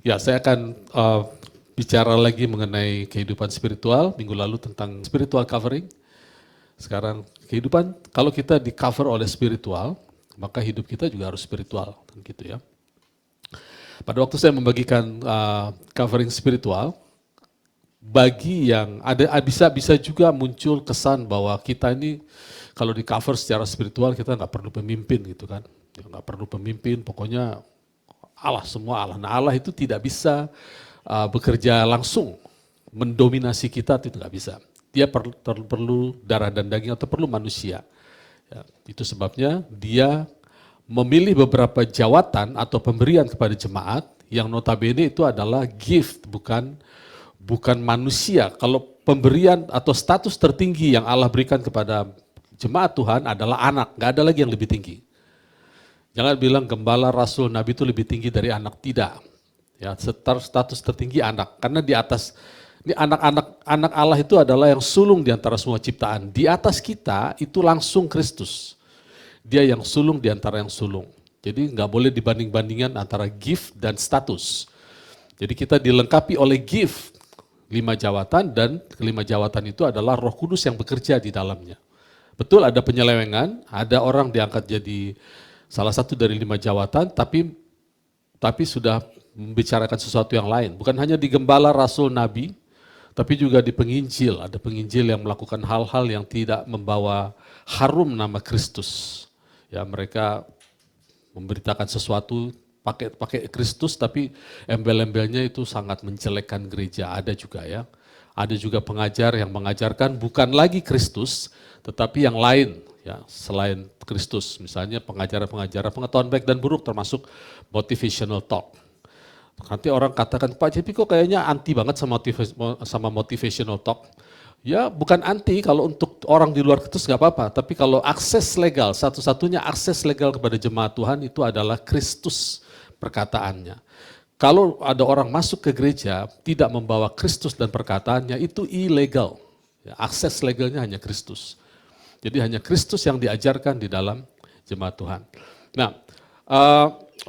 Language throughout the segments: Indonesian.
Ya, saya akan bicara lagi mengenai kehidupan spiritual. Minggu lalu tentang spiritual covering. Sekarang kehidupan, kalau kita di cover oleh spiritual, maka hidup kita juga harus spiritual, gitu ya. Pada waktu saya membagikan covering spiritual, bagi yang ada bisa juga muncul kesan bahwa kita ini kalau di cover secara spiritual kita nggak perlu pemimpin gitu kan, nggak perlu pemimpin, pokoknya Allah semua Allah. Nah Allah itu tidak bisa bekerja langsung mendominasi kita, itu nggak bisa. Dia perlu darah dan daging atau perlu manusia. Ya, itu sebabnya dia memilih beberapa jawatan atau pemberian kepada jemaat yang notabene itu adalah gift, bukan manusia. Kalau pemberian atau status tertinggi yang Allah berikan kepada jemaat Tuhan adalah anak, nggak ada lagi yang lebih tinggi. Jangan bilang gembala, rasul, nabi itu lebih tinggi dari anak, tidak. Ya, status tertinggi anak, karena di atas ini anak Allah itu adalah yang sulung di antara semua ciptaan. Di atas kita itu langsung Kristus. Dia yang sulung di antara yang sulung. Jadi nggak boleh dibanding-bandingkan antara gift dan status. Jadi kita dilengkapi oleh gift, 5 jawatan, dan kelima jawatan itu adalah Roh Kudus yang bekerja di dalamnya. Betul ada penyelewengan, ada orang diangkat jadi salah satu dari 5 jawatan, tapi sudah membicarakan sesuatu yang lain. Bukan hanya di gembala, rasul, nabi, tapi juga di penginjil. Ada penginjil yang melakukan hal-hal yang tidak membawa harum nama Kristus. Ya, mereka memberitakan sesuatu pakai Kristus, tapi embel-embelnya itu sangat menjelekkan gereja. Ada juga ya. Ada juga pengajar yang mengajarkan bukan lagi Kristus, tetapi yang lain ya selain Kristus. Misalnya pengajaran-pengajaran pengetahuan baik dan buruk termasuk motivational talk. Nanti orang katakan, Pak JP kok kayaknya anti banget sama motivational talk. Ya bukan anti, kalau untuk orang di luar Kristus nggak apa-apa. Tapi kalau akses legal, satu-satunya akses legal kepada jemaat Tuhan itu adalah Kristus perkataannya. Kalau ada orang masuk ke gereja tidak membawa Kristus dan perkataannya, itu ilegal. Ya, akses legalnya hanya Kristus. Jadi hanya Kristus yang diajarkan di dalam jemaat Tuhan. Nah,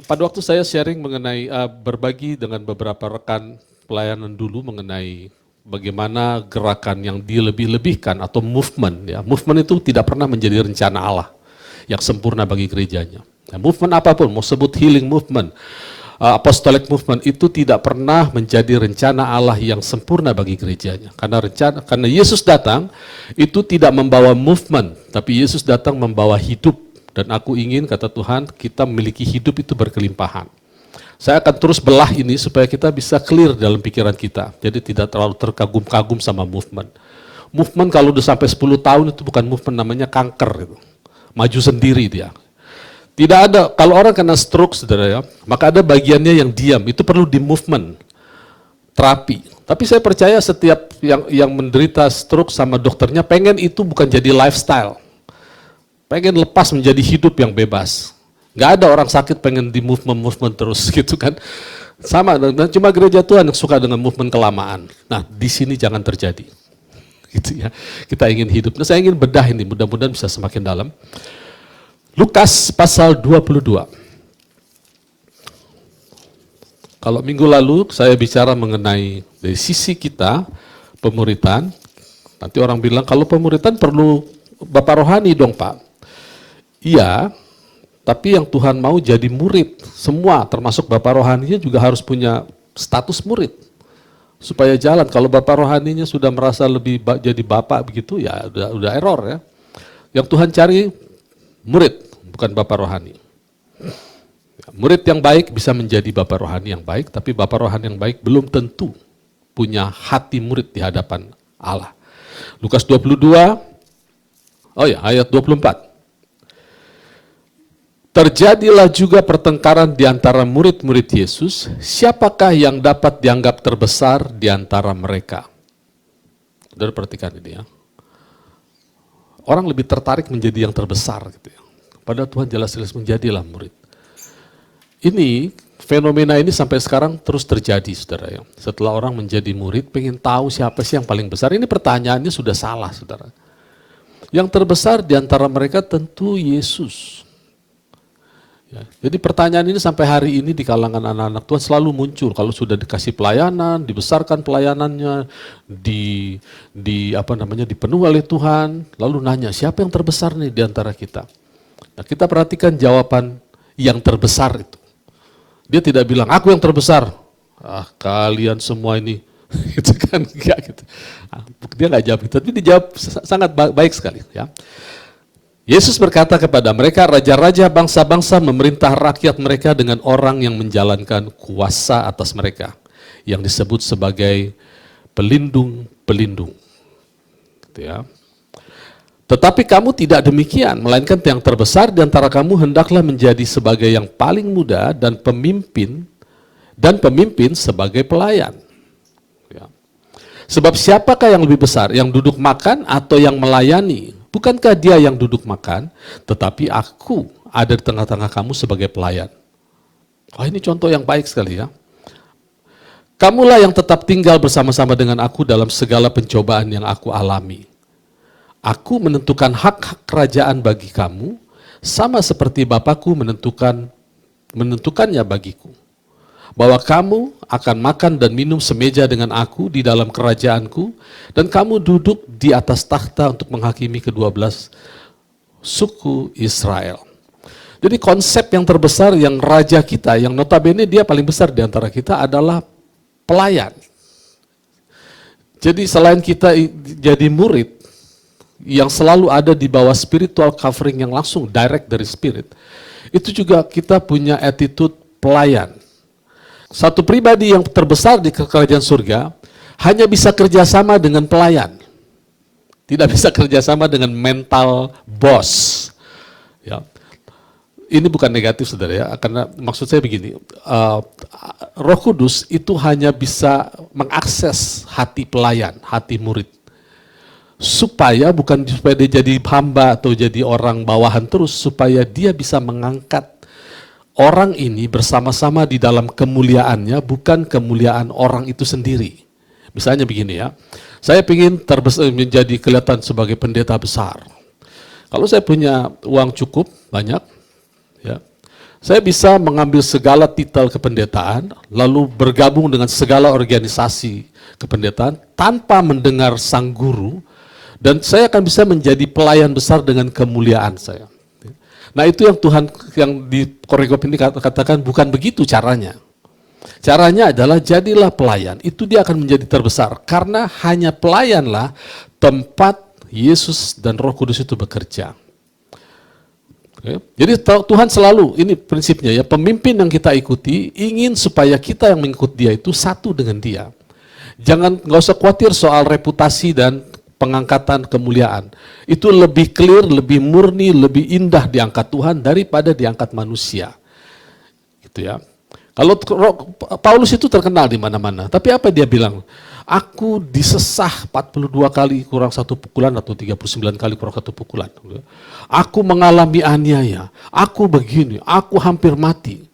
pada waktu saya sharing mengenai berbagi dengan beberapa rekan pelayanan dulu mengenai bagaimana gerakan yang dilebih-lebihkan atau movement. Ya, movement itu tidak pernah menjadi rencana Allah yang sempurna bagi gerejanya. Nah, movement apapun, mau sebut healing movement, apostolic movement, itu tidak pernah menjadi rencana Allah yang sempurna bagi gerejanya. Karena Yesus datang itu tidak membawa movement, tapi Yesus datang membawa hidup. Dan aku ingin, kata Tuhan, kita memiliki hidup itu berkelimpahan. Saya akan terus belah ini supaya kita bisa clear dalam pikiran kita. Jadi tidak terlalu terkagum-kagum sama movement. Movement kalau udah sampai 10 tahun itu bukan movement, namanya kanker. Itu. Maju sendiri dia. Tidak ada, kalau orang kena stroke, saudara ya, maka ada bagiannya yang diam, itu perlu di movement, terapi. Tapi saya percaya setiap yang menderita stroke sama dokternya pengen itu bukan jadi lifestyle. Pengen lepas menjadi hidup yang bebas. Nggak ada orang sakit pengen di movement terus gitu kan. Sama, dan cuma gereja Tuhan yang suka dengan movement kelamaan. Nah di sini jangan terjadi. Gitu ya. Kita ingin hidup. Nah, saya ingin bedah ini, mudah-mudahan bisa semakin dalam. Lukas pasal 22. Kalau minggu lalu saya bicara mengenai dari sisi kita, pemuritan. Nanti orang bilang kalau pemuritan perlu Bapak rohani dong Pak. Iya, tapi yang Tuhan mau jadi murid, semua termasuk Bapak rohaninya juga harus punya status murid. Supaya jalan, kalau Bapak rohaninya sudah merasa lebih jadi Bapak begitu, ya udah error ya. Yang Tuhan cari murid, bukan Bapak rohani. Murid yang baik bisa menjadi Bapak rohani yang baik, tapi Bapak rohani yang baik belum tentu punya hati murid di hadapan Allah. Lukas 22, ayat 24. Terjadilah juga pertengkaran di antara murid-murid Yesus, siapakah yang dapat dianggap terbesar di antara mereka? Saudara perhatikan ini ya. Orang lebih tertarik menjadi yang terbesar gitu ya. Padahal Tuhan jelas-jelas menjadilah murid. Ini, fenomena ini sampai sekarang terus terjadi saudara ya. Setelah orang menjadi murid, pengen tahu siapa sih yang paling besar. Ini pertanyaannya sudah salah saudara. Yang terbesar di antara mereka tentu Yesus. Ya, jadi pertanyaan ini sampai hari ini di kalangan anak-anak Tuhan selalu muncul kalau sudah dikasih pelayanan, dibesarkan pelayanannya, dipenuhi oleh Tuhan, lalu nanya siapa yang terbesar nih di antara kita. Nah, kita perhatikan jawaban yang terbesar itu. Dia tidak bilang aku yang terbesar. Ah, kalian semua ini itu kan enggak gitu. Dia nggak jawab itu, tapi dijawab sangat baik sekali ya. Yesus berkata kepada mereka, raja-raja bangsa-bangsa memerintah rakyat mereka dengan orang yang menjalankan kuasa atas mereka, yang disebut sebagai pelindung-pelindung. Gitu ya. Tetapi kamu tidak demikian, melainkan yang terbesar di antara kamu hendaklah menjadi sebagai yang paling muda dan pemimpin sebagai pelayan. Ya. Sebab siapakah yang lebih besar, yang duduk makan atau yang melayani? Bukankah dia yang duduk makan, tetapi aku ada di tengah-tengah kamu sebagai pelayan. Oh, ini contoh yang baik sekali ya. Kamulah yang tetap tinggal bersama-sama dengan aku dalam segala pencobaan yang aku alami. Aku menentukan hak-hak kerajaan bagi kamu, sama seperti Bapakku menentukannya bagiku. Bahwa kamu akan makan dan minum semeja dengan aku di dalam kerajaanku, dan kamu duduk di atas takhta untuk menghakimi ke-12 suku Israel. Jadi konsep yang terbesar yang raja kita, yang notabene dia paling besar di antara kita adalah pelayan. Jadi selain kita jadi murid, yang selalu ada di bawah spiritual covering yang langsung direct dari spirit, itu juga kita punya attitude pelayan. Satu pribadi yang terbesar di kerajaan surga hanya bisa kerjasama dengan pelayan. Tidak bisa kerjasama dengan mental boss. Ya. Ini bukan negatif saudara ya, karena maksud saya begini, Roh Kudus itu hanya bisa mengakses hati pelayan, hati murid. Supaya bukan supaya dia jadi hamba atau jadi orang bawahan terus, supaya dia bisa mengangkat orang ini bersama-sama di dalam kemuliaannya, bukan kemuliaan orang itu sendiri. Misalnya begini ya, saya ingin menjadi kelihatan sebagai pendeta besar. Kalau saya punya uang cukup, banyak, ya, saya bisa mengambil segala titel kependetaan, lalu bergabung dengan segala organisasi kependetaan, tanpa mendengar sang guru, dan saya akan bisa menjadi pelayan besar dengan kemuliaan saya. Nah itu yang Tuhan yang di Koregop ini katakan bukan begitu caranya. Caranya adalah jadilah pelayan, itu dia akan menjadi terbesar. Karena hanya pelayanlah tempat Yesus dan Roh Kudus itu bekerja. Oke. Jadi Tuhan selalu, ini prinsipnya ya, pemimpin yang kita ikuti ingin supaya kita yang mengikut dia itu satu dengan dia. Nggak usah khawatir soal reputasi dan pengangkatan kemuliaan. Itu lebih clear, lebih murni, lebih indah diangkat Tuhan daripada diangkat manusia. Gitu ya. Kalau Paulus itu terkenal di mana-mana, tapi apa dia bilang? Aku disesah 42 kali kurang satu pukulan atau 39 kali kurang satu pukulan. Aku mengalami aniaya, aku begini, aku hampir mati.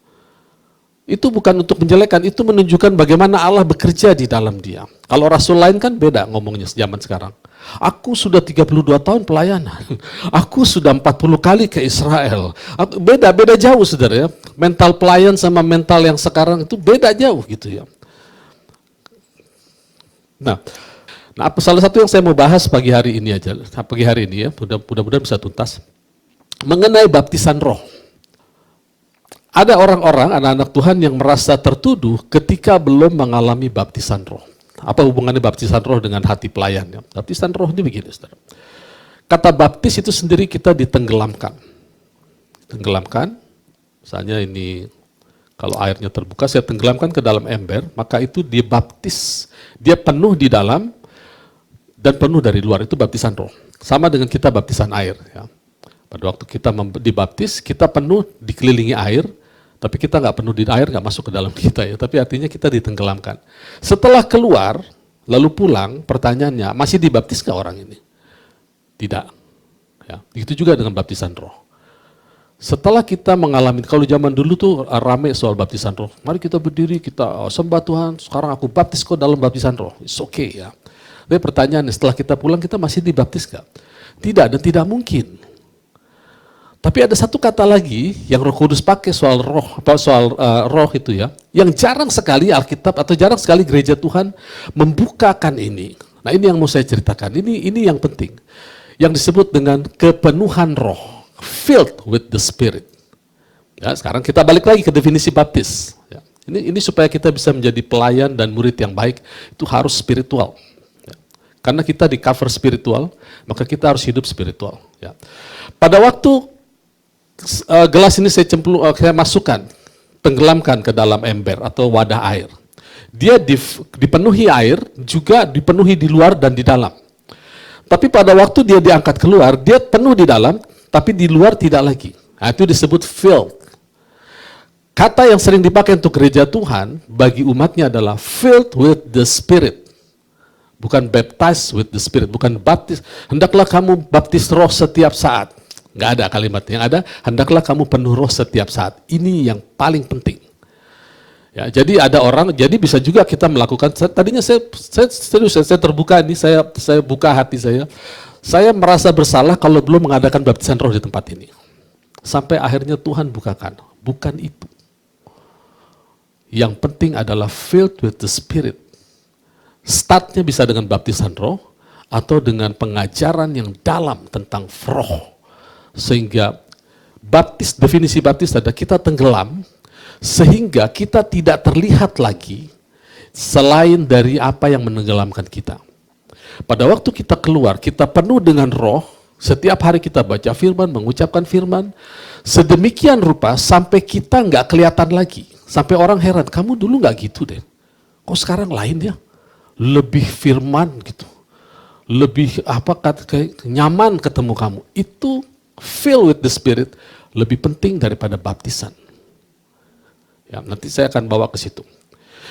Itu bukan untuk menjelekan, itu menunjukkan bagaimana Allah bekerja di dalam dia. Kalau rasul lain kan beda ngomongnya zaman sekarang. Aku sudah 32 tahun pelayanan. Aku sudah 40 kali ke Israel. Beda jauh saudara ya. Mental pelayan sama mental yang sekarang itu beda jauh gitu ya. Nah, salah satu yang saya mau bahas pagi hari ini aja, pagi hari ini ya, mudah-mudahan bisa tuntas. Mengenai baptisan roh. Ada orang-orang, anak-anak Tuhan yang merasa tertuduh ketika belum mengalami baptisan roh. Apa hubungannya baptisan roh dengan hati pelayan? Ya? Baptisan roh ini begini, saudara. Kata baptis itu sendiri kita ditenggelamkan. Tenggelamkan, misalnya ini, kalau airnya terbuka, saya tenggelamkan ke dalam ember, maka itu dibaptis. Dia penuh di dalam dan penuh dari luar, itu baptisan roh. Sama dengan kita baptisan air. Ya. Pada waktu kita dibaptis, kita penuh dikelilingi air, tapi kita nggak penuh di air, nggak masuk ke dalam kita ya. Tapi artinya kita ditenggelamkan. Setelah keluar, lalu pulang, pertanyaannya, masih dibaptis nggak orang ini? Tidak. Ya, begitu juga dengan baptisan roh. Setelah kita mengalami, kalau zaman dulu tuh rame soal baptisan roh. Mari kita berdiri, kita sembah Tuhan, sekarang aku baptis kok dalam baptisan roh. It's okay ya. Tapi pertanyaannya, setelah kita pulang, kita masih dibaptis nggak? Tidak, dan tidak mungkin. Tapi ada satu kata lagi yang Roh Kudus pakai soal roh itu ya, yang jarang sekali Alkitab atau jarang sekali gereja Tuhan membukakan ini. Nah, ini yang mau saya ceritakan. Ini yang penting. Yang disebut dengan kepenuhan roh, filled with the Spirit. Ya, sekarang kita balik lagi ke definisi baptis. Ya, ini supaya kita bisa menjadi pelayan dan murid yang baik, itu harus spiritual. Ya, karena kita di cover spiritual, maka kita harus hidup spiritual. Ya. Pada waktu gelas ini saya masukkan, tenggelamkan ke dalam ember atau wadah air. Dia dipenuhi air, juga dipenuhi di luar dan di dalam. Tapi pada waktu dia diangkat keluar, dia penuh di dalam, tapi di luar tidak lagi. Nah, itu disebut filled. Kata yang sering dipakai untuk gereja Tuhan, bagi umatnya adalah filled with the Spirit. Bukan baptized with the Spirit, bukan baptis. Hendaklah kamu baptis roh setiap saat. Nggak ada kalimat yang ada, hendaklah kamu penuh roh setiap saat. Ini yang paling penting. Ya, jadi ada orang, jadi bisa juga kita melakukan, tadinya saya terbuka ini, saya buka hati saya. Saya merasa bersalah kalau belum mengadakan baptisan roh di tempat ini. Sampai akhirnya Tuhan bukakan, bukan itu. Yang penting adalah filled with the Spirit. Startnya bisa dengan baptisan roh, atau dengan pengajaran yang dalam tentang roh. Sehingga definisi baptis adalah kita tenggelam, sehingga kita tidak terlihat lagi selain dari apa yang menenggelamkan kita. Pada waktu kita keluar, kita penuh dengan roh, setiap hari kita baca firman, mengucapkan firman, sedemikian rupa sampai kita nggak kelihatan lagi. Sampai orang heran, kamu dulu nggak gitu deh, kok sekarang lain ya? Lebih firman gitu, lebih kayak nyaman ketemu kamu. Itu filled with the Spirit lebih penting daripada baptisan. Ya, nanti saya akan bawa ke situ.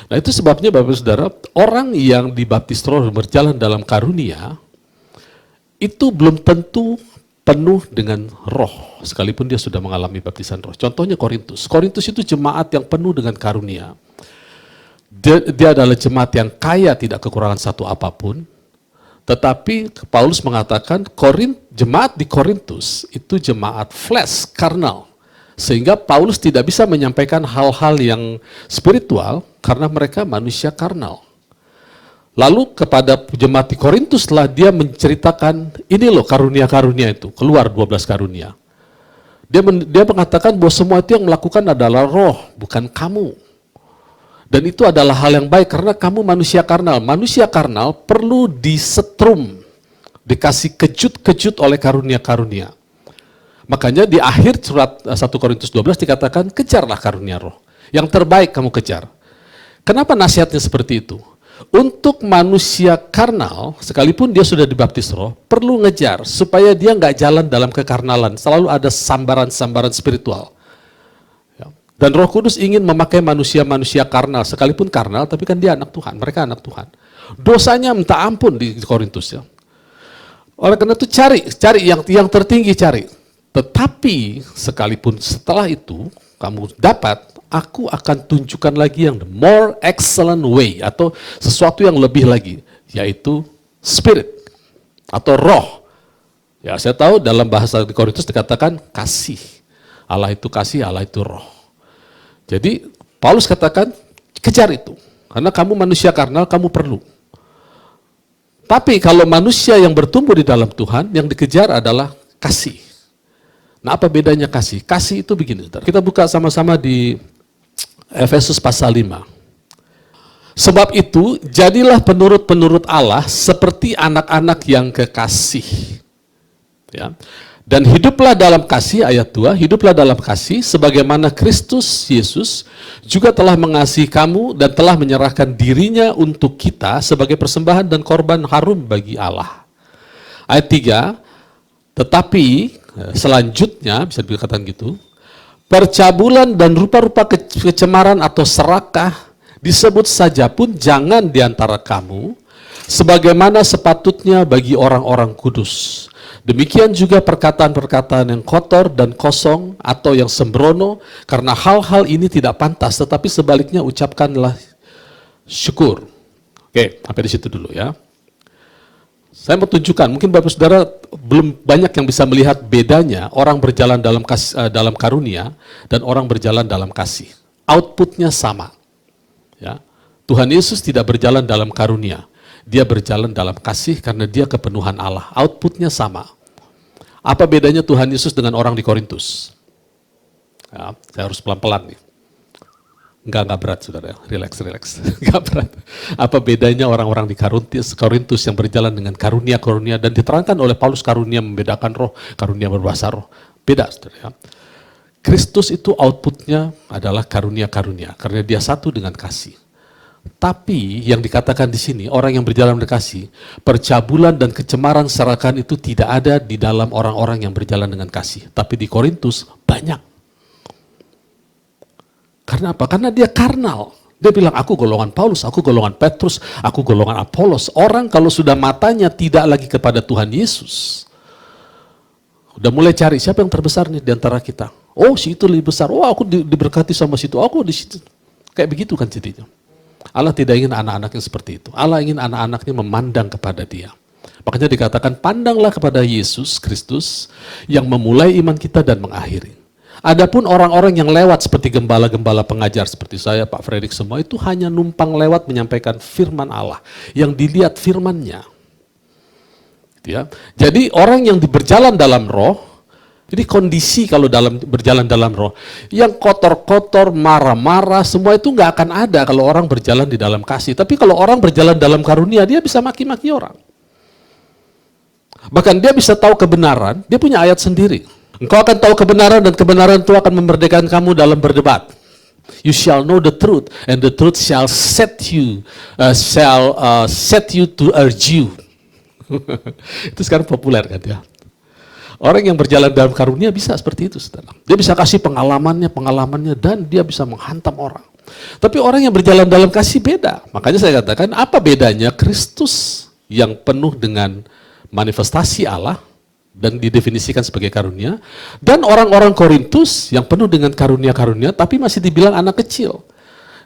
Nah, itu sebabnya Bapak Saudara, orang yang dibaptis roh berjalan dalam karunia itu belum tentu penuh dengan roh sekalipun dia sudah mengalami baptisan roh. Contohnya Korintus. Korintus itu jemaat yang penuh dengan karunia. Dia adalah jemaat yang kaya, tidak kekurangan satu apapun. Tetapi Paulus mengatakan jemaat di Korintus itu jemaat flesh, karnal. Sehingga Paulus tidak bisa menyampaikan hal-hal yang spiritual karena mereka manusia karnal. Lalu kepada jemaat di Korintus lah dia menceritakan, ini loh karunia-karunia itu, keluar 12 karunia. Dia mengatakan bahwa semua itu yang melakukan adalah roh, bukan kamu. Dan itu adalah hal yang baik karena kamu manusia karnal. Manusia karnal perlu disetrum, dikasih kejut-kejut oleh karunia-karunia. Makanya di akhir surat 1 Korintus 12 dikatakan, kejarlah karunia roh. Yang terbaik kamu kejar. Kenapa nasihatnya seperti itu? Untuk manusia karnal, sekalipun dia sudah dibaptis roh, perlu ngejar supaya dia nggak jalan dalam kekarnalan. Selalu ada sambaran-sambaran spiritual. Dan Roh Kudus ingin memakai manusia-manusia karnal, sekalipun karnal, tapi kan dia anak Tuhan, mereka anak Tuhan. Dosanya minta ampun di Korintus ya. Oleh karena itu cari yang tertinggi cari. Tetapi sekalipun setelah itu kamu dapat, aku akan tunjukkan lagi yang the more excellent way, atau sesuatu yang lebih lagi, yaitu spirit atau roh. Ya, saya tahu dalam bahasa di Korintus dikatakan kasih. Allah itu kasih, Allah itu roh. Jadi Paulus katakan, kejar itu. Karena kamu manusia karnal, kamu perlu. Tapi kalau manusia yang bertumbuh di dalam Tuhan, yang dikejar adalah kasih. Nah, apa bedanya kasih? Kasih itu begini. Kita buka sama-sama di Efesus pasal 5. Sebab itu, jadilah penurut-penurut Allah seperti anak-anak yang kekasih. Ya. Dan hiduplah dalam kasih, ayat 2, hiduplah dalam kasih sebagaimana Kristus Yesus juga telah mengasihi kamu dan telah menyerahkan dirinya untuk kita sebagai persembahan dan korban harum bagi Allah. Ayat 3, tetapi selanjutnya, bisa dikatakan gitu, percabulan dan rupa-rupa kecemaran atau serakah disebut saja pun jangan di antara kamu, sebagaimana sepatutnya bagi orang-orang kudus. Demikian juga perkataan-perkataan yang kotor dan kosong atau yang sembrono, karena hal-hal ini tidak pantas, tetapi sebaliknya ucapkanlah syukur. Oke, sampai di situ dulu ya. Saya mau tunjukkan, mungkin Bapak Saudara belum banyak yang bisa melihat bedanya orang berjalan dalam dalam karunia dan orang berjalan dalam kasih. Outputnya sama. Ya. Tuhan Yesus tidak berjalan dalam karunia. Dia berjalan dalam kasih karena dia kepenuhan Allah. Outputnya sama. Apa bedanya Tuhan Yesus dengan orang di Korintus? Ya, saya harus pelan-pelan nih. Enggak berat, saudara. Relax. Enggak berat. Apa bedanya orang-orang di Korintus yang berjalan dengan karunia-karunia dan diterangkan oleh Paulus karunia membedakan roh, karunia berbahasa roh. Beda, saudara. Kristus itu outputnya adalah karunia-karunia karena dia satu dengan kasih. Tapi yang dikatakan di sini, orang yang berjalan dengan kasih, percabulan dan kecemaran serakahan itu tidak ada di dalam orang-orang yang berjalan dengan kasih. Tapi di Korintus banyak. Karena apa? Karena dia karnal. Dia bilang, aku golongan Paulus, aku golongan Petrus, aku golongan Apolos. Orang kalau sudah matanya tidak lagi kepada Tuhan Yesus, udah mulai cari siapa yang terbesar nih di antara kita. Oh, si itu lebih besar. Oh, aku diberkati sama situ. Aku di situ. Kayak begitu kan jadinya. Allah tidak ingin anak-anaknya seperti itu. Allah ingin anak-anaknya memandang kepada dia. Makanya dikatakan, pandanglah kepada Yesus Kristus yang memulai iman kita dan mengakhiri. Adapun orang-orang yang lewat seperti gembala-gembala pengajar seperti saya, Pak Fredrik, semua itu hanya numpang lewat menyampaikan firman Allah. Yang dilihat firmannya. Ya. Jadi orang yang berjalan dalam roh, jadi kondisi kalau berjalan dalam roh, yang kotor-kotor, marah-marah, semua itu nggak akan ada kalau orang berjalan di dalam kasih. Tapi kalau orang berjalan dalam karunia, dia bisa maki-maki orang. Bahkan dia bisa tahu kebenaran, dia punya ayat sendiri. Engkau akan tahu kebenaran dan kebenaran itu akan memerdekakan kamu dalam berdebat. You shall know the truth and the truth shall set you to urge you. Itu sekarang populer kan ya. Orang yang berjalan dalam karunia bisa seperti itu, saudara. Dia bisa kasih pengalamannya dan dia bisa menghantam orang. Tapi orang yang berjalan dalam kasih beda. Makanya saya katakan, apa bedanya Kristus yang penuh dengan manifestasi Allah dan didefinisikan sebagai karunia, dan orang-orang Korintus yang penuh dengan karunia-karunia tapi masih dibilang anak kecil.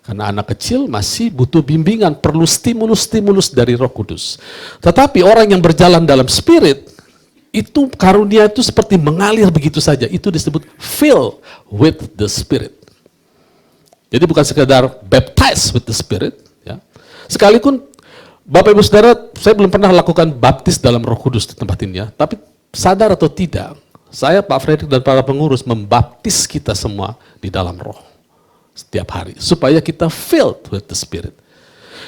Karena anak kecil masih butuh bimbingan, perlu stimulus-stimulus dari Roh Kudus. Tetapi orang yang berjalan dalam spirit, itu karunia itu seperti mengalir begitu saja. Itu disebut filled with the Spirit. Jadi bukan sekedar baptized with the Spirit. Ya. Sekalipun Bapak Ibu Saudara, saya belum pernah lakukan baptis dalam Roh Kudus di tempat ini ya. Tapi sadar atau tidak, saya, Pak Fredrik, dan para pengurus membaptis kita semua di dalam roh setiap hari, supaya kita filled with the Spirit.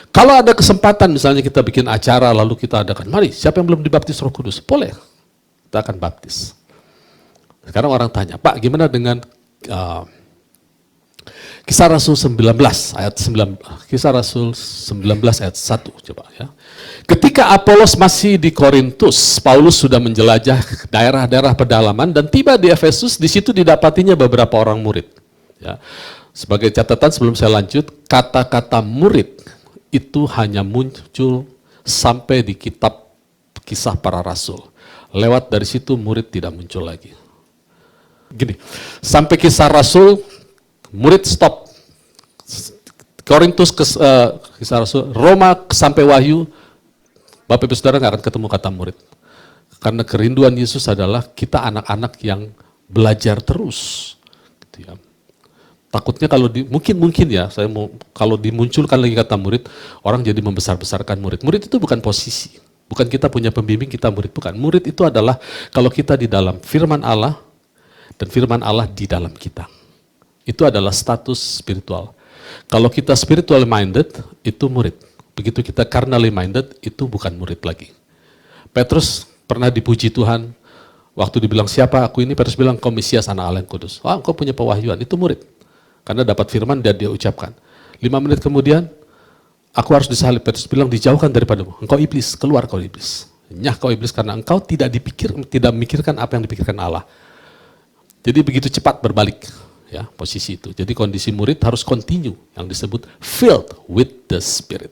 Kalau ada kesempatan, misalnya kita bikin acara, lalu kita adakan, mari, siapa yang belum dibaptis Roh Kudus? Boleh, kita akan baptis. Sekarang orang tanya, Pak, gimana dengan Kisah Rasul 19 ayat 9, Kisah Rasul 19 ayat 1, coba ya. Ketika Apolos masih di Korintus, Paulus sudah menjelajah daerah-daerah pedalaman dan tiba di Efesus. Di situ didapatinya beberapa orang murid. Ya. Sebagai catatan sebelum saya lanjut, kata-kata murid itu hanya muncul sampai di kitab Kisah Para Rasul. Lewat dari situ murid tidak muncul lagi. Gini, sampai Kisah Rasul murid stop. Korintus Kisah Rasul, Roma sampai Wahyu, Bapak Ibu Saudara nggak akan ketemu kata murid. Karena kerinduan Yesus adalah kita anak-anak yang belajar terus. Gitu ya. Takutnya kalau mungkin ya, kalau dimunculkan lagi kata murid, orang jadi membesar-besarkan murid. Murid itu bukan posisi, bukan kita punya pembimbing kita murid, bukan. Murid itu adalah kalau kita di dalam firman Allah dan firman Allah di dalam kita. Itu adalah status spiritual. Kalau kita spiritually minded, itu murid. Begitu kita carnally minded, itu bukan murid lagi. Petrus pernah dipuji Tuhan, waktu dibilang siapa aku ini, Petrus bilang kau Mesias anak Allah yang kudus. Wah, engkau punya pewahyuan, itu murid. Karena dapat firman dan dia ucapkan. 5 menit kemudian, aku harus disalib. Petrus bilang dijauhkan daripadamu. Engkau iblis, keluar kau iblis. Nyah kau iblis karena engkau tidak memikirkan apa yang dipikirkan Allah. Jadi begitu cepat berbalik. Ya, posisi itu. Jadi kondisi murid harus continue yang disebut filled with the Spirit.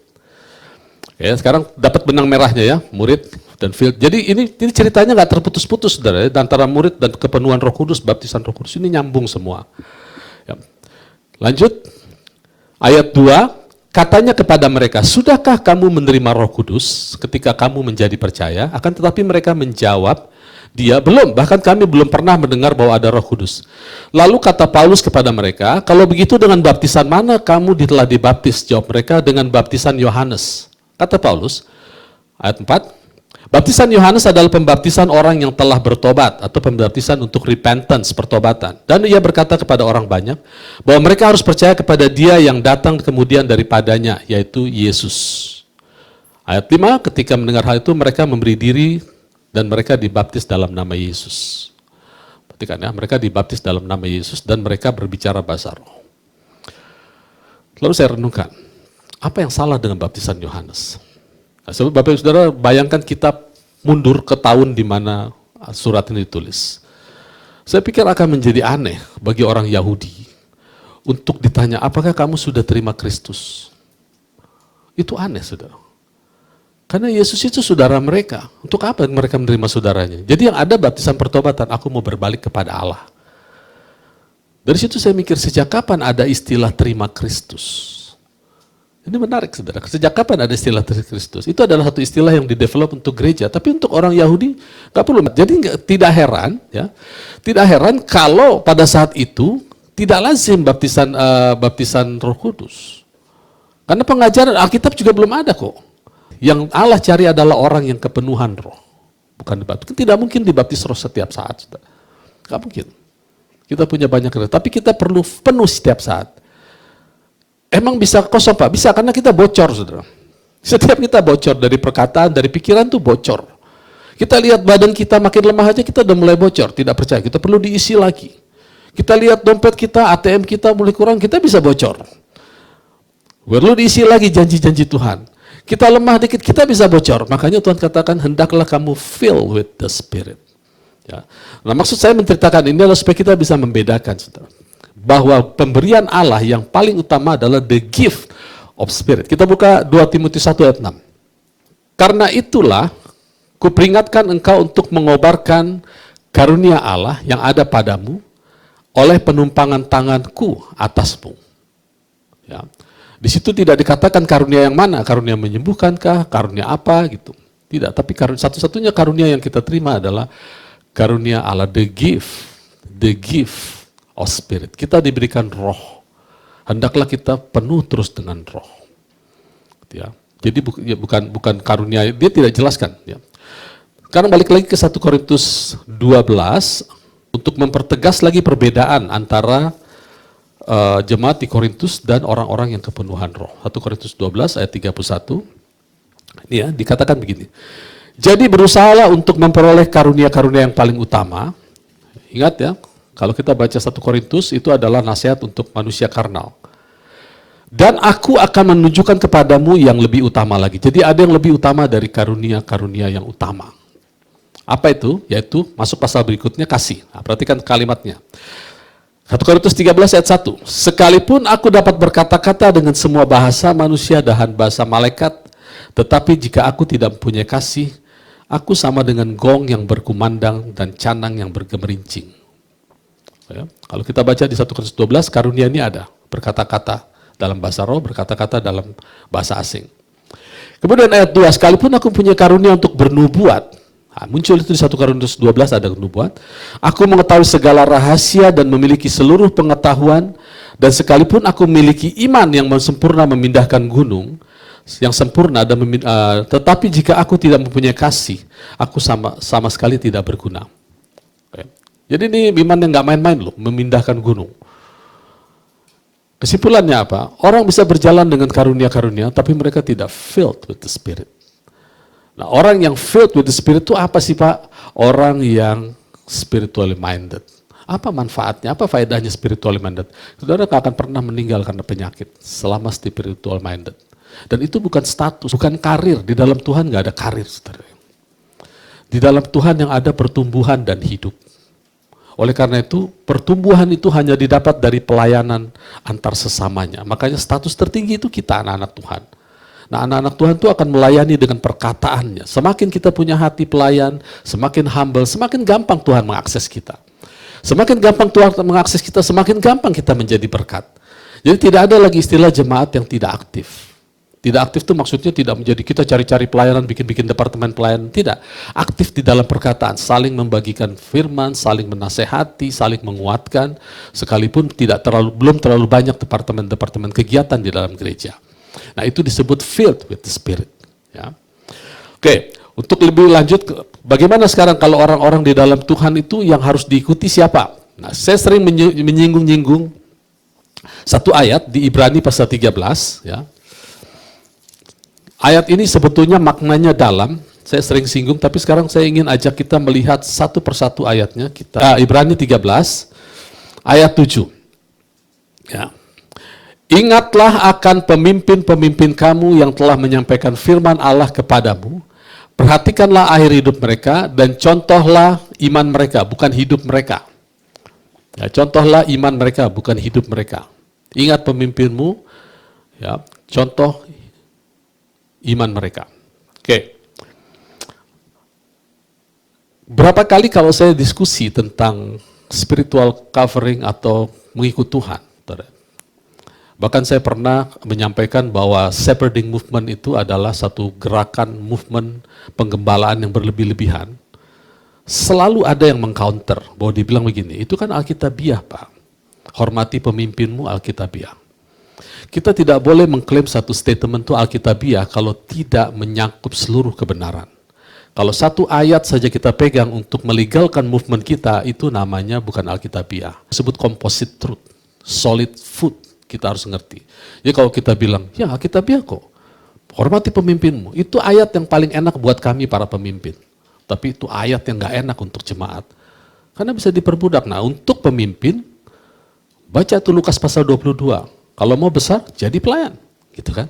Ya, sekarang dapat benang merahnya ya, murid dan filled. Jadi ini ceritanya nggak terputus-putus, saudara. Antara murid dan kepenuhan Roh Kudus, baptisan Roh Kudus ini nyambung semua. Ya. Lanjut ayat 2. Katanya kepada mereka, sudahkah kamu menerima Roh Kudus ketika kamu menjadi percaya? Akan tetapi mereka menjawab, dia belum, bahkan kami belum pernah mendengar bahwa ada Roh Kudus. Lalu kata Paulus kepada mereka, kalau begitu dengan baptisan mana kamu telah dibaptis? Jawab mereka, dengan baptisan Yohanes. Kata Paulus, ayat 4, baptisan Yohanes adalah pembaptisan orang yang telah bertobat atau pembaptisan untuk repentance, pertobatan. Dan ia berkata kepada orang banyak bahwa mereka harus percaya kepada dia yang datang kemudian daripadanya, yaitu Yesus. Ayat 5, ketika mendengar hal itu mereka memberi diri dan mereka dibaptis dalam nama Yesus. Perhatikan ya, mereka dibaptis dalam nama Yesus dan mereka berbicara bahasa roh. Lalu saya renungkan, apa yang salah dengan baptisan Yohanes? Nah, Bapak Ibu Saudara, bayangkan kita mundur ke tahun di mana surat ini ditulis. Saya pikir akan menjadi aneh bagi orang Yahudi untuk ditanya, apakah kamu sudah terima Kristus? Itu aneh, saudara. Karena Yesus itu saudara mereka. Untuk apa mereka menerima saudaranya? Jadi yang ada baptisan pertobatan, aku mau berbalik kepada Allah. Dari situ saya mikir, sejak kapan ada istilah terima Kristus? Ini menarik, saudara. Sejak kapan ada istilah Kristus? Itu adalah satu istilah yang didevelop untuk gereja, tapi untuk orang Yahudi nggak perlu. Jadi tidak heran, ya, tidak heran kalau pada saat itu tidak lazim baptisan Roh Kudus. Karena pengajaran Alkitab juga belum ada kok. Yang Allah cari adalah orang yang kepenuhan Roh, bukan dibaptis. Tidak mungkin dibaptis Roh setiap saat, saudara. Nggak mungkin. Kita punya banyak Roh, tapi kita perlu penuh setiap saat. Emang bisa kosong Pak? Bisa, karena kita bocor, saudara. Setiap kita bocor, dari perkataan, dari pikiran tuh bocor. Kita lihat badan kita makin lemah aja, kita udah mulai bocor, tidak percaya. Kita perlu diisi lagi. Kita lihat dompet kita, ATM kita mulai kurang, kita bisa bocor. Perlu diisi lagi janji-janji Tuhan. Kita lemah dikit, kita bisa bocor. Makanya Tuhan katakan, hendaklah kamu fill with the Spirit. Ya. Nah, maksud saya menceritakan ini adalah supaya kita bisa membedakan, saudara, bahwa pemberian Allah yang paling utama adalah the gift of Spirit. Kita buka 2 Timotius 1 ayat 6. Karena itulah, kuperingatkan engkau untuk mengobarkan karunia Allah yang ada padamu oleh penumpangan tanganku atasmu. Ya. Di situ tidak dikatakan karunia yang mana, karunia menyembuhkankah, karunia apa gitu. Tidak, tapi satu-satunya karunia yang kita terima adalah karunia Allah, the gift of Spirit. Kita diberikan roh. Hendaklah kita penuh terus dengan roh. Ya. Jadi bukan karunia, dia tidak jelaskan. Ya. Sekarang balik lagi ke 1 Korintus 12 untuk mempertegas lagi perbedaan antara jemaat di Korintus dan orang-orang yang kepenuhan roh. 1 Korintus 12 ayat 31. Ini ya, dikatakan begini. Jadi berusahalah untuk memperoleh karunia-karunia yang paling utama. Ingat ya, kalau kita baca 1 Korintus itu adalah nasihat untuk manusia karnal. Dan aku akan menunjukkan kepadamu yang lebih utama lagi. Jadi ada yang lebih utama dari karunia-karunia yang utama. Apa itu? Yaitu masuk pasal berikutnya, kasih. Nah, perhatikan kalimatnya. 1 Korintus 13 ayat 1. Sekalipun aku dapat berkata-kata dengan semua bahasa manusia dan bahasa malaikat, tetapi jika aku tidak mempunyai kasih, aku sama dengan gong yang berkumandang dan canang yang bergemerincing. Ya, kalau kita baca di 1 Korintus 12, karunia ini ada. Berkata-kata dalam bahasa roh, berkata-kata dalam bahasa asing. Kemudian ayat 2, sekalipun aku punya karunia untuk bernubuat, nah, muncul itu di 1 Korintus 12 ada nubuat. Aku mengetahui segala rahasia dan memiliki seluruh pengetahuan, dan sekalipun aku memiliki iman yang sempurna memindahkan gunung, yang sempurna dan tetapi jika aku tidak mempunyai kasih, aku sama sekali tidak berguna. Okay. Jadi ini iman yang nggak main-main loh, memindahkan gunung. Kesimpulannya apa? Orang bisa berjalan dengan karunia-karunia, tapi mereka tidak filled with the Spirit. Nah, orang yang filled with the Spirit itu apa sih Pak? Orang yang spiritually minded. Apa manfaatnya? Apa faedahnya spiritually minded? Saudara gak akan pernah meninggal karena penyakit selama spiritual minded. Dan itu bukan status, bukan karir. Di dalam Tuhan gak ada karir, saudara. Di dalam Tuhan yang ada pertumbuhan dan hidup. Oleh karena itu, pertumbuhan itu hanya didapat dari pelayanan antar sesamanya. Makanya status tertinggi itu kita anak-anak Tuhan. Nah, anak-anak Tuhan itu akan melayani dengan perkataannya. Semakin kita punya hati pelayan, semakin humble, semakin gampang Tuhan mengakses kita. Semakin gampang Tuhan mengakses kita, semakin gampang kita menjadi berkat. Jadi tidak ada lagi istilah jemaat yang tidak aktif. Tidak aktif itu maksudnya tidak menjadi kita cari-cari pelayanan, bikin-bikin departemen pelayanan. Tidak. Aktif di dalam perkataan, saling membagikan firman, saling menasehati, saling menguatkan, sekalipun belum terlalu banyak departemen-departemen kegiatan di dalam gereja. Nah, itu disebut filled with the Spirit. Ya. Oke, untuk lebih lanjut, bagaimana sekarang kalau orang-orang di dalam Tuhan itu yang harus diikuti siapa? Nah, saya sering menyinggung-nyinggung satu ayat di Ibrani pasal 13, ya. Ayat ini sebetulnya maknanya dalam, saya sering singgung, tapi sekarang saya ingin ajak kita melihat satu persatu ayatnya. Ibrani 13, ayat 7. Ya. Ingatlah akan pemimpin-pemimpin kamu yang telah menyampaikan firman Allah kepadamu. Perhatikanlah akhir hidup mereka dan contohlah iman mereka, bukan hidup mereka. Ya, contohlah iman mereka, bukan hidup mereka. Ingat pemimpinmu, ya, contoh iman mereka. Oke. Berapa kali kalau saya diskusi tentang spiritual covering atau mengikut Tuhan, bahkan saya pernah menyampaikan bahwa shepherding movement itu adalah satu gerakan movement penggembalaan yang berlebih-lebihan. Selalu ada yang mengcounter bahwa dibilang begini, itu kan alkitabiah, Pak. Hormati pemimpinmu, alkitabiah. Kita tidak boleh mengklaim satu statement itu alkitabiah kalau tidak menyangkut seluruh kebenaran. Kalau satu ayat saja kita pegang untuk melegalkan movement kita, itu namanya bukan alkitabiah. Disebut composite truth, solid food, kita harus ngerti. Jadi kalau kita bilang, ya alkitabiah kok, hormati pemimpinmu, itu ayat yang paling enak buat kami para pemimpin. Tapi itu ayat yang gak enak untuk jemaat. Karena bisa diperbudak. Nah, untuk pemimpin, baca tuh Lukas pasal 22. Kalau mau besar, jadi pelayan, gitu kan?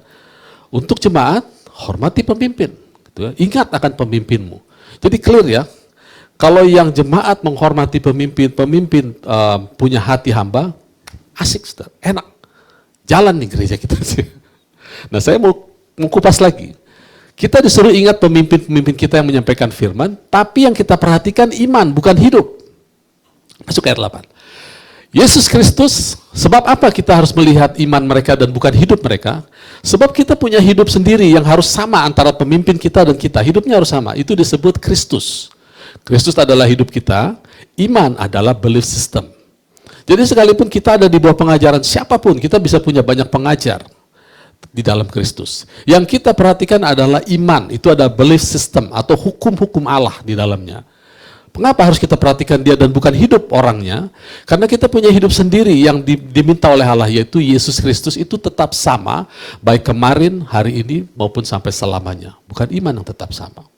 Untuk jemaat, hormati pemimpin, gitu kan? Ingat akan pemimpinmu. Jadi clear ya, kalau yang jemaat menghormati pemimpin punya hati hamba, asik, enak, jalan nih gereja kita. Nah, saya mau kupas lagi. Kita disuruh ingat pemimpin-pemimpin kita yang menyampaikan firman, tapi yang kita perhatikan iman, bukan hidup. Masuk ayat 8. Yesus Kristus, sebab apa kita harus melihat iman mereka dan bukan hidup mereka? Sebab kita punya hidup sendiri yang harus sama antara pemimpin kita dan kita. Hidupnya harus sama. Itu disebut Kristus. Kristus adalah hidup kita, iman adalah belief system. Jadi sekalipun kita ada di bawah pengajaran siapapun, kita bisa punya banyak pengajar di dalam Kristus. Yang kita perhatikan adalah iman, itu ada belief system atau hukum-hukum Allah di dalamnya. Mengapa harus kita perhatikan dia dan bukan hidup orangnya? Karena kita punya hidup sendiri yang diminta oleh Allah, yaitu Yesus Kristus itu tetap sama, baik kemarin, hari ini, maupun sampai selamanya. Bukan iman yang tetap sama.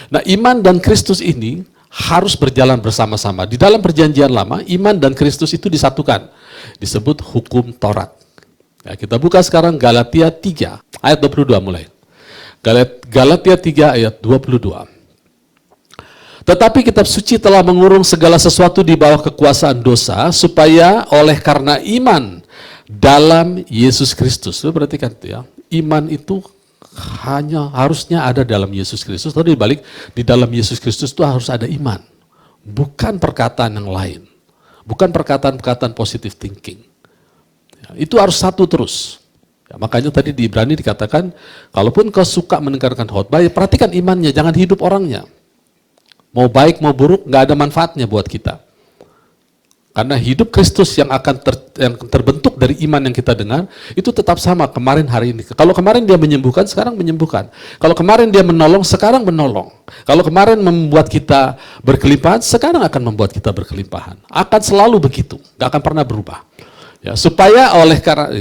Nah, iman dan Kristus ini harus berjalan bersama-sama. Di dalam perjanjian lama, iman dan Kristus itu disatukan. Disebut hukum Taurat. Ya, kita buka sekarang Galatia 3, ayat 22 mulai. Galatia 3 ayat 22. Tetapi kitab suci telah mengurung segala sesuatu di bawah kekuasaan dosa, supaya oleh karena iman dalam Yesus Kristus. Perhatikan itu ya, iman itu harusnya ada dalam Yesus Kristus. Tapi dibalik, di dalam Yesus Kristus itu harus ada iman. Bukan perkataan yang lain. Bukan perkataan-perkataan positive thinking. Ya, itu harus satu terus. Ya, makanya tadi di Ibrani dikatakan, kalaupun kau suka mendengarkan khotbah, ya perhatikan imannya, jangan hidup orangnya. Mau baik, mau buruk, nggak ada manfaatnya buat kita. Karena hidup Kristus yang akan terbentuk dari iman yang kita dengar, itu tetap sama kemarin, hari ini. Kalau kemarin dia menyembuhkan, sekarang menyembuhkan. Kalau kemarin dia menolong, sekarang menolong. Kalau kemarin membuat kita berkelimpahan, sekarang akan membuat kita berkelimpahan. Akan selalu begitu, nggak akan pernah berubah. Ya, supaya oleh karena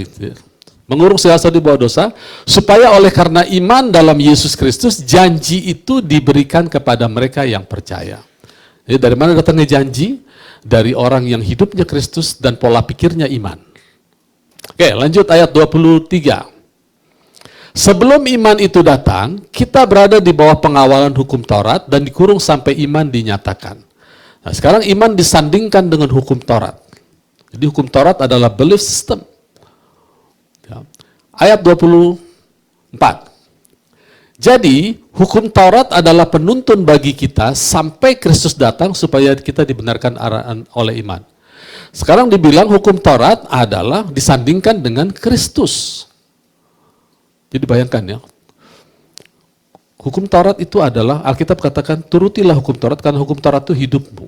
mengurung segala sesuatu di bawah dosa, supaya oleh karena iman dalam Yesus Kristus, janji itu diberikan kepada mereka yang percaya. Jadi dari mana datangnya janji? Dari orang yang hidupnya Kristus dan pola pikirnya iman. Oke, lanjut ayat 23. Sebelum iman itu datang, kita berada di bawah pengawalan hukum Taurat dan dikurung sampai iman dinyatakan. Nah, sekarang iman disandingkan dengan hukum Taurat. Jadi hukum Taurat adalah belief system. Ya. Ayat 24. Jadi, hukum Taurat adalah penuntun bagi kita sampai Kristus datang supaya kita dibenarkan oleh iman. Sekarang dibilang hukum Taurat adalah disandingkan dengan Kristus. Jadi bayangkan ya, hukum Taurat itu adalah, Alkitab katakan, turutilah hukum Taurat karena hukum Taurat itu hidupmu.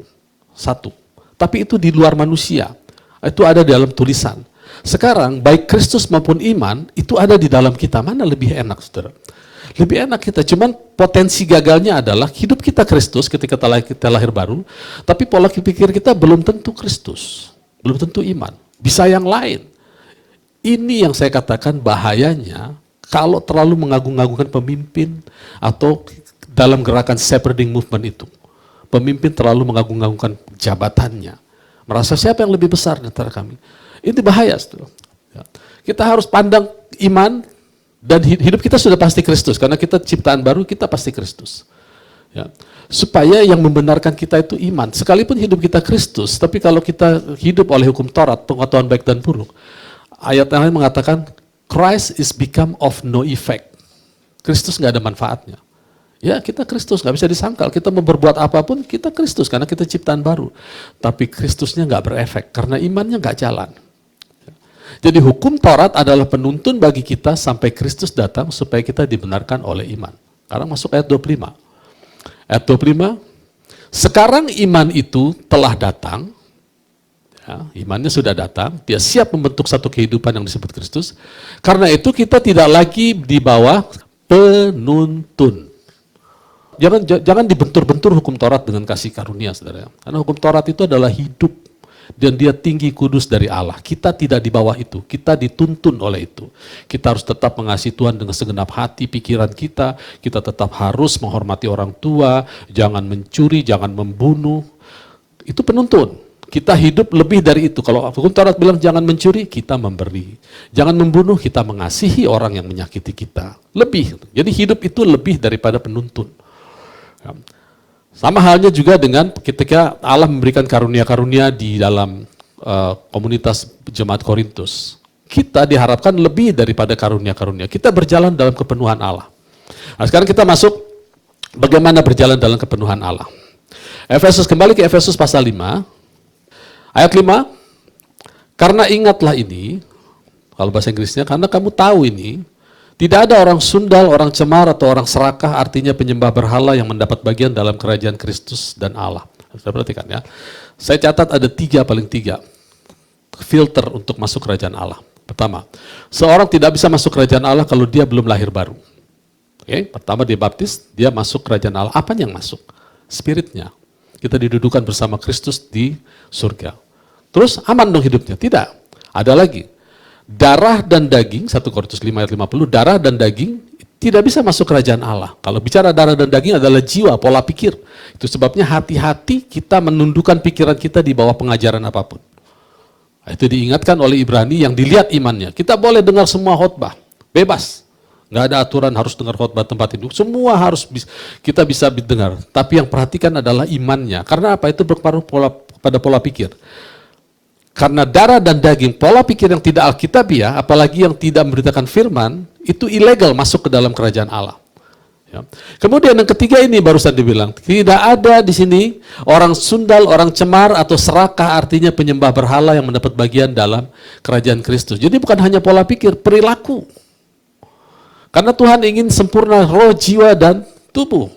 Satu. Tapi itu di luar manusia. Itu ada di dalam tulisan. Sekarang, baik Kristus maupun iman, itu ada di dalam kita. Mana lebih enak, saudara? Lebih enak kita, cuman potensi gagalnya adalah hidup kita Kristus ketika kita lahir baru, tapi pola pikir kita belum tentu Kristus, belum tentu iman. Bisa yang lain. Ini yang saya katakan bahayanya, kalau terlalu mengagung-agungkan pemimpin atau dalam gerakan shepherding movement itu. Pemimpin terlalu mengagung-agungkan jabatannya. Merasa siapa yang lebih besar di antara kami. Ini bahaya. Kita harus pandang iman dan hidup kita sudah pasti Kristus. Karena kita ciptaan baru, kita pasti Kristus. Ya. Supaya yang membenarkan kita itu iman. Sekalipun hidup kita Kristus, tapi kalau kita hidup oleh hukum Taurat, pengetahuan baik dan buruk. Ayat yang lain mengatakan, Christ is become of no effect. Kristus nggak ada manfaatnya. Ya kita Kristus, nggak bisa disangkal. Kita mau berbuat apapun, kita Kristus karena kita ciptaan baru. Tapi Kristusnya nggak berefek karena imannya nggak jalan. Jadi hukum Taurat adalah penuntun bagi kita sampai Kristus datang supaya kita dibenarkan oleh iman. Sekarang masuk ayat 25. Ayat 25, sekarang iman itu telah datang. Ya, imannya sudah datang, dia siap membentuk satu kehidupan yang disebut Kristus. Karena itu kita tidak lagi di bawah penuntun. Jangan dibentur-bentur hukum Taurat dengan kasih karunia, saudara. Karena hukum Taurat itu adalah hidup dan dia tinggi kudus dari Allah. Kita tidak di bawah itu, kita dituntun oleh itu. Kita harus tetap mengasihi Tuhan dengan segenap hati, pikiran kita. Kita tetap harus menghormati orang tua, jangan mencuri, jangan membunuh. Itu penuntun. Kita hidup lebih dari itu. Kalau hukum Taurat bilang jangan mencuri, kita memberi. Jangan membunuh, kita mengasihi orang yang menyakiti kita. Lebih. Jadi hidup itu lebih daripada penuntun. Sama halnya juga dengan ketika Allah memberikan karunia-karunia di dalam komunitas jemaat Korintus. Kita diharapkan lebih daripada karunia-karunia. Kita berjalan dalam kepenuhan Allah. Nah, sekarang kita masuk bagaimana berjalan dalam kepenuhan Allah. Kembali ke Efesus pasal 5. Ayat 5, karena ingatlah ini, kalau bahasa Inggrisnya, karena kamu tahu ini, tidak ada orang sundal, orang cemar, atau orang serakah, artinya penyembah berhala yang mendapat bagian dalam kerajaan Kristus dan Allah. Sudah perhatikan ya. Saya catat ada paling tiga filter untuk masuk kerajaan Allah. Pertama, seorang tidak bisa masuk kerajaan Allah kalau dia belum lahir baru. Oke, pertama dia baptis, dia masuk kerajaan Allah. Apa yang masuk? Spiritnya. Kita didudukan bersama Kristus di surga. Terus aman dong hidupnya? Tidak. Ada lagi. Darah dan daging, 1 Korintus 5 ayat 50, darah dan daging tidak bisa masuk kerajaan Allah. Kalau bicara darah dan daging adalah jiwa, pola pikir. Itu sebabnya hati-hati kita menundukkan pikiran kita di bawah pengajaran apapun. Itu diingatkan oleh Ibrani yang dilihat imannya. Kita boleh dengar semua khotbah, bebas. Nggak ada aturan harus dengar khotbah tempat itu. Semua harus kita bisa dengar. Tapi yang perhatikan adalah imannya. Karena apa? Itu berpengaruh pada pola pikir. Karena darah dan daging, pola pikir yang tidak alkitabiah, apalagi yang tidak memberitakan firman, itu ilegal masuk ke dalam kerajaan Allah. Ya. Kemudian yang ketiga ini barusan dibilang, tidak ada di sini orang sundal, orang cemar, atau serakah, artinya penyembah berhala yang mendapat bagian dalam kerajaan Kristus. Jadi bukan hanya pola pikir, perilaku. Karena Tuhan ingin sempurna roh, jiwa, dan tubuh.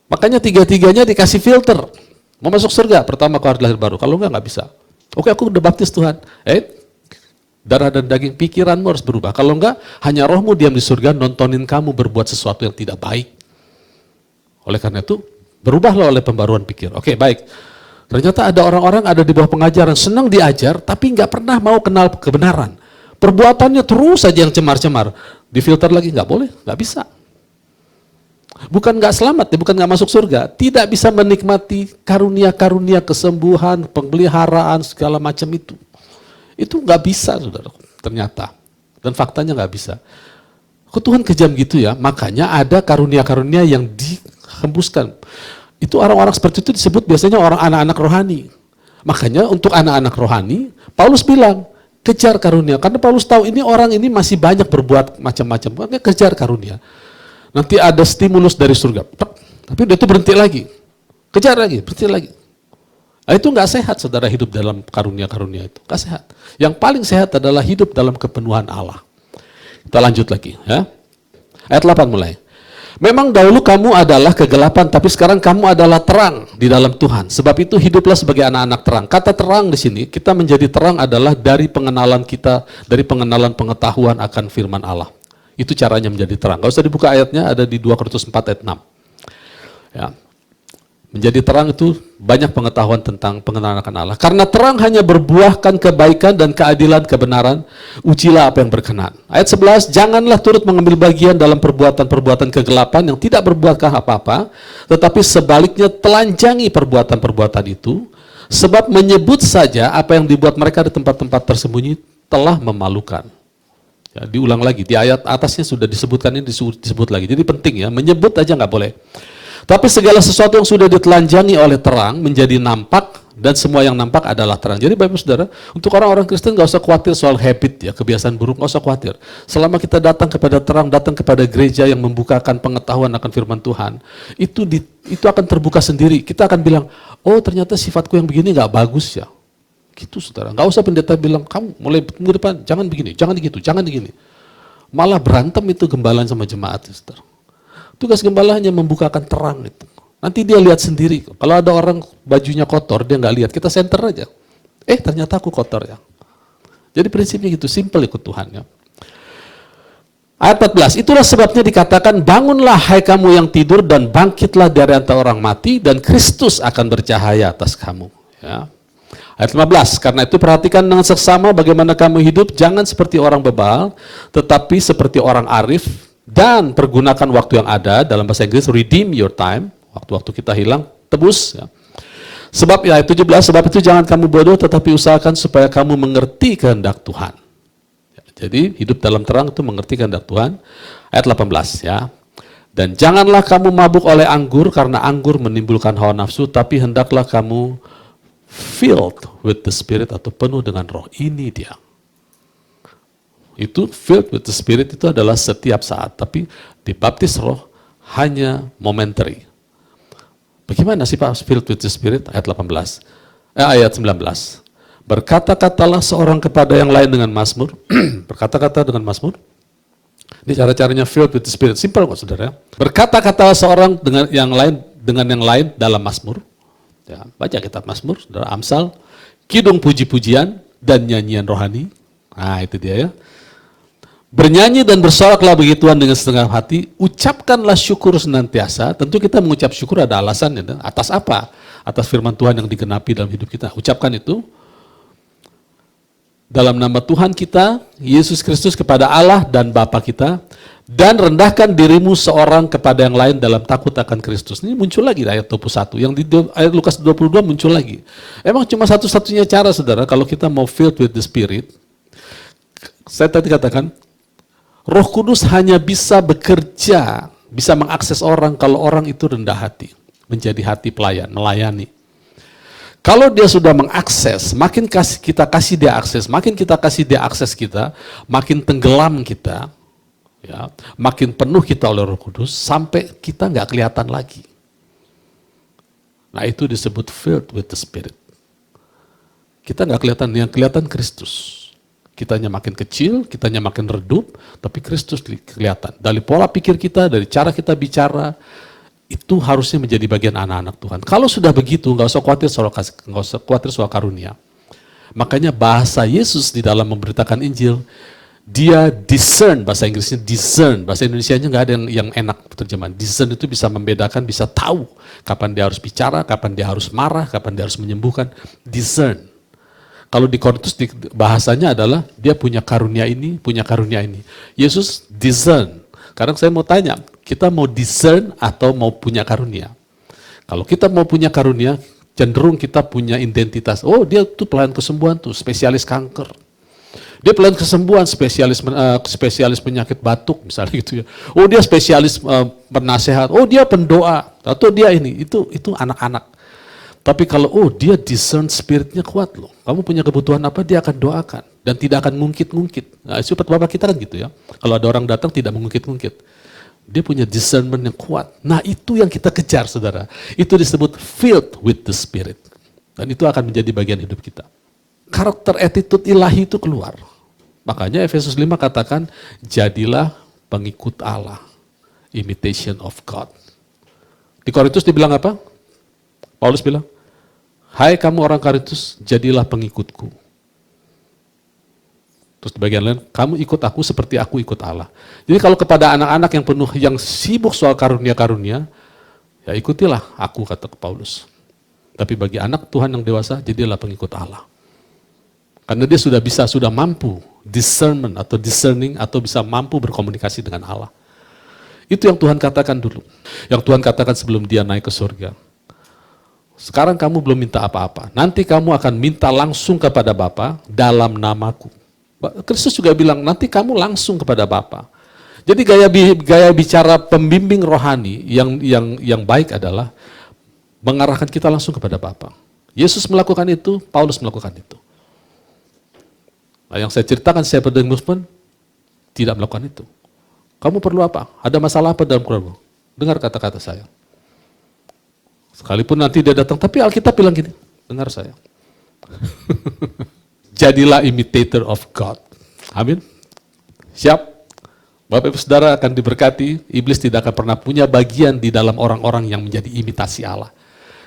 Makanya tiga-tiganya dikasih filter. Mau masuk surga, pertama kau harus lahir baru. Kalau enggak bisa. Oke, aku udah baptis Tuhan. Darah dan daging pikiranmu harus berubah. Kalau enggak, hanya rohmu diam di surga, nontonin kamu berbuat sesuatu yang tidak baik. Oleh karena itu, berubahlah oleh pembaruan pikir. Oke, baik. Ternyata ada orang-orang ada di bawah pengajaran, senang diajar, tapi nggak pernah mau kenal kebenaran. Perbuatannya terus saja yang cemar-cemar. Difilter lagi, nggak boleh, nggak bisa. Bukan nggak selamat, bukan nggak masuk surga, tidak bisa menikmati karunia-karunia kesembuhan, pemeliharaan segala macam itu. Itu nggak bisa, saudara. Ternyata, dan faktanya nggak bisa. Kok Tuhan kejam gitu ya? Makanya ada karunia-karunia yang dihembuskan. Itu orang-orang seperti itu disebut biasanya orang anak-anak rohani. Makanya untuk anak-anak rohani, Paulus bilang kejar karunia. Karena Paulus tahu ini orang ini masih banyak berbuat macam-macam. Makanya kejar karunia. Nanti ada stimulus dari surga. Tapi udah itu berhenti lagi. Kejar lagi, berhenti lagi. Nah, itu nggak sehat, saudara, hidup dalam karunia-karunia itu. Nggak sehat. Yang paling sehat adalah hidup dalam kepenuhan Allah. Kita lanjut lagi. Ya. Ayat 8 mulai. Memang dahulu kamu adalah kegelapan, tapi sekarang kamu adalah terang di dalam Tuhan. Sebab itu hiduplah sebagai anak-anak terang. Kata terang di sini, kita menjadi terang adalah dari pengenalan kita, dari pengenalan pengetahuan akan firman Allah. Itu caranya menjadi terang. Gak usah dibuka ayatnya, ada di 2 Korintus 4 ayat 6. Ya. Menjadi terang itu banyak pengetahuan tentang pengenalan akan Allah. Karena terang hanya berbuahkan kebaikan dan keadilan, kebenaran. Ujilah apa yang berkenan. Ayat 11, janganlah turut mengambil bagian dalam perbuatan-perbuatan kegelapan yang tidak berbuatkah apa-apa, tetapi sebaliknya telanjangi perbuatan-perbuatan itu, sebab menyebut saja apa yang dibuat mereka di tempat-tempat tersembunyi telah memalukan. Ya, diulang lagi, di ayat atasnya sudah disebutkan, ini disebut lagi. Jadi penting ya, menyebut aja nggak boleh. Tapi segala sesuatu yang sudah ditelanjangi oleh terang menjadi nampak, dan semua yang nampak adalah terang. Jadi Bapak Saudara, untuk orang-orang Kristen nggak usah khawatir soal habit ya, kebiasaan buruk, nggak usah khawatir. Selama kita datang kepada terang, datang kepada gereja yang membukakan pengetahuan akan firman Tuhan, itu akan terbuka sendiri. Kita akan bilang, oh ternyata sifatku yang begini nggak bagus ya. Gitu saudara, nggak usah pendeta bilang, kamu mulai minggu depan jangan begini, jangan gitu, jangan begini. Malah berantem itu gembalaan sama jemaat saudara. Tugas gembala hanya membukakan terang itu. Nanti dia lihat sendiri. Kalau ada orang bajunya kotor, dia nggak lihat. Kita center aja. Ternyata aku kotor ya. Jadi prinsipnya gitu, simple ikut Tuhan ya. Ayat 14, itulah sebabnya dikatakan, bangunlah hai kamu yang tidur dan bangkitlah dari antara orang mati dan Kristus akan bercahaya atas kamu. Ya. Ayat 15, karena itu perhatikan dengan seksama bagaimana kamu hidup, jangan seperti orang bebal, tetapi seperti orang arif, dan pergunakan waktu yang ada, dalam bahasa Inggris, redeem your time, waktu-waktu kita hilang, tebus. Ya. Sebab, ayat 17, sebab itu jangan kamu bodoh, tetapi usahakan supaya kamu mengerti kehendak Tuhan. Ya, jadi, hidup dalam terang itu mengerti kehendak Tuhan. Ayat 18, ya. Dan janganlah kamu mabuk oleh anggur, karena anggur menimbulkan hawa nafsu, tapi hendaklah kamu filled with the Spirit, atau penuh dengan roh. Ini dia. Itu filled with the Spirit itu adalah setiap saat, tapi dibaptis roh hanya momentary. Bagaimana sih Pak filled with the Spirit? Ayat 19. Berkata-katalah seorang kepada yang lain dengan mazmur. Berkata-kata dengan mazmur. Ini cara-caranya filled with the Spirit. Simple kok saudara. Berkata-katalah seorang dengan yang lain dalam mazmur. Ya, baca kitab mazmur, saudara, Amsal, kidung puji-pujian dan nyanyian rohani. Nah itu dia ya. Bernyanyi dan bersoraklah bagi Tuhan dengan setengah hati, ucapkanlah syukur senantiasa. Tentu kita mengucap syukur ada alasannya. Atas apa? Atas firman Tuhan yang digenapi dalam hidup kita. Ucapkan itu dalam nama Tuhan kita, Yesus Kristus, kepada Allah dan Bapa kita, dan rendahkan dirimu seorang kepada yang lain dalam takut akan Kristus. Ini muncul lagi ayat 21. Yang di ayat Lukas 22 muncul lagi. Emang cuma satu-satunya cara saudara, kalau kita mau filled with the Spirit, saya tadi katakan, Roh Kudus hanya bisa bekerja, bisa mengakses orang kalau orang itu rendah hati, menjadi hati pelayan, melayani. Kalau dia sudah mengakses, makin kita kasih dia akses, makin kita kasih dia akses kita, makin tenggelam kita, ya, makin penuh kita oleh Roh Kudus, sampai kita nggak kelihatan lagi. Nah itu disebut filled with the Spirit. Kita nggak kelihatan, yang kelihatan Kristus. Kitanya makin kecil, kitanya makin redup, tapi Kristus kelihatan. Dari pola pikir kita, dari cara kita bicara, itu harusnya menjadi bagian anak-anak Tuhan. Kalau sudah begitu, nggak usah khawatir soal karunia. Makanya bahasa Yesus di dalam memberitakan Injil, dia discern, bahasa Inggrisnya discern, bahasa Indonesianya nggak ada yang enak terjemahan. Discern itu bisa membedakan, bisa tahu kapan dia harus bicara, kapan dia harus marah, kapan dia harus menyembuhkan. Discern. Kalau di Korintus bahasanya adalah dia punya karunia ini, punya karunia ini. Yesus discern. Sekarang saya mau tanya, kita mau discern atau mau punya karunia? Kalau kita mau punya karunia, cenderung kita punya identitas. Oh dia tuh pelayan kesembuhan tuh, spesialis kanker. Dia pelayan kesembuhan, spesialis penyakit batuk misalnya gitu ya. Oh dia spesialis penasehat. Oh dia pendoa. Atau dia ini, itu anak-anak. Tapi kalau dia discern spiritnya kuat loh. Kamu punya kebutuhan apa, dia akan doakan. Dan tidak akan ngungkit-ngungkit. Nah, sifat Bapak kita kan gitu ya. Kalau ada orang datang tidak mengungkit-ngungkit. Dia punya discernment yang kuat. Nah itu yang kita kejar saudara. Itu disebut filled with the Spirit. Dan itu akan menjadi bagian hidup kita. Karakter attitude ilahi itu keluar. Makanya Efesus 5 katakan, jadilah pengikut Allah. Imitation of God. Di Korintus dibilang apa? Paulus bilang, hai kamu orang Korintus, jadilah pengikutku. Terus di bagian lain, kamu ikut aku seperti aku ikut Allah. Jadi kalau kepada anak-anak yang penuh, yang sibuk soal karunia-karunia, ya ikutilah aku, kata Paulus. Tapi bagi anak Tuhan yang dewasa, jadilah pengikut Allah. Karena dia sudah mampu discernment atau discerning atau bisa mampu berkomunikasi dengan Allah. Itu yang Tuhan katakan dulu. Yang Tuhan katakan sebelum dia naik ke surga. Sekarang kamu belum minta apa-apa. Nanti kamu akan minta langsung kepada Bapa dalam namaku. Kristus juga bilang, nanti kamu langsung kepada Bapa. Jadi gaya bicara pembimbing rohani yang baik adalah mengarahkan kita langsung kepada Bapa. Yesus melakukan itu, Paulus melakukan itu. Nah, yang saya ceritakan, saya Musman tidak melakukan itu. Kamu perlu apa? Ada masalah apa dalam keluarga? Dengar kata-kata saya. Sekalipun nanti dia datang, tapi Alkitab bilang gini, dengar saya. Jadilah imitator of God. Amin. Siap? Bapak Ibu Saudara akan diberkati, iblis tidak akan pernah punya bagian di dalam orang-orang yang menjadi imitasi Allah.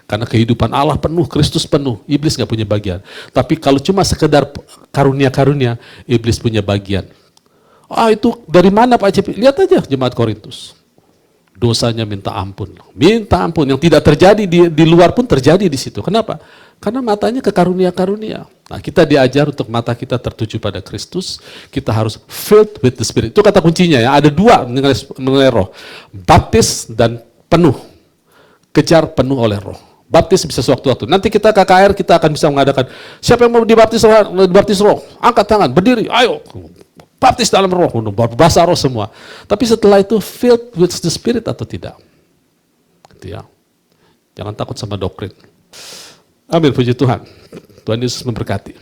Karena kehidupan Allah penuh, Kristus penuh, iblis nggak punya bagian. Tapi kalau cuma sekedar karunia-karunia, iblis punya bagian. Itu dari mana Pak CP? Lihat aja jemaat Korintus. Dosanya minta ampun. Minta ampun, yang tidak terjadi di luar pun terjadi di situ. Kenapa? Karena matanya ke karunia-karunia. Nah, kita diajar untuk mata kita tertuju pada Kristus, kita harus filled with the Spirit. Itu kata kuncinya ya, ada dua mengenai roh. Baptis dan penuh. Kejar penuh oleh roh. Baptis bisa sewaktu-waktu. Nanti kita KKR, kita akan bisa mengadakan, siapa yang mau dibaptis roh? Angkat tangan, berdiri, ayo. Baptis dalam roh, bahasa roh semua. Tapi setelah itu filled with the Spirit atau tidak? Gitu ya. Jangan takut sama doktrin. Amin, puji Tuhan. Tuhan Yesus memberkati.